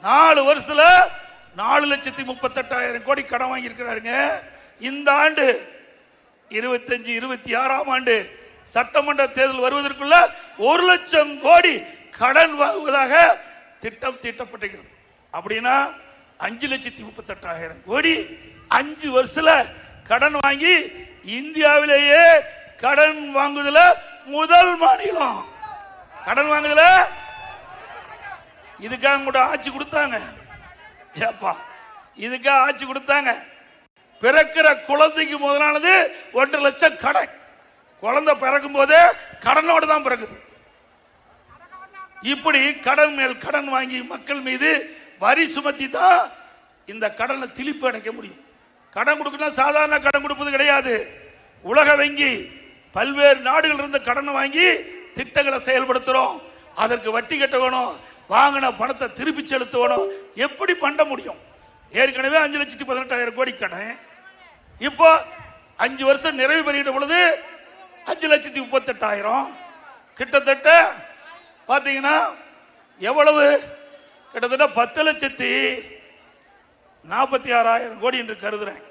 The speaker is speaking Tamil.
4 வருஷத்துல 4,38,000 கோடி கடன் வாங்கி இருக்கிறாருங்க. இந்த ஆண்டு 25-26ஆம் ஆண்டு சட்டமன்ற தேர்தல் வருவதற்குள்ள 1 லட்சம் கோடி கடன் வாங்குவதாக திட்டம் தீட்டப்பட்டிருக்கிறது. அப்படின்னா 5,38,000 கோடி 5 வருஷத்துல கடன் வாங்கி இந்தியாவிலேயே கடன் வாங்குதல முதல் மாநிலம். கடன் வாங்குதல இதுக்காக கூட ஆட்சி கொடுத்தாங்க. ஏப்பா இதுக்காக ஆட்சி கொடுத்தாங்க. பிறக்கிற குழந்தைக்கு முதலானது 1.5 லட்சம் கடன். குழந்தை பிறக்கும் போதே கடனோடு தான் பிறகுது. இப்படி கடன் மேல் கடன் வாங்கி மக்கள் மீது வரி சுமத்தி தான் இந்த கடனை திருப்பி அடைக்க முடியும். கடன் கொடுக்கணும் சாதாரண கடன் கொடுப்பது கிடையாது. உலக வங்கி பல்வேறு நாடுகள் இருந்து கடன் வாங்கி திட்டங்களை செயல்படுத்துறோம். அதற்கு வட்டி கட்ட வேணும், வாங்கின பணத்தை திருப்பி செலுத்தணும். எப்படி பண்ண முடியும்? ஏற்கனவே 5,18,000 கோடி கடன். இப்போ 5 வருஷம் நிறைவு பெறுகின்ற பொழுது 5,38,000 கிட்டத்தட்ட பாத்தீங்கன்னா எவ்வளவு? கிட்டத்தட்ட 10,46,000 கோடி என்று கருதுறேன்.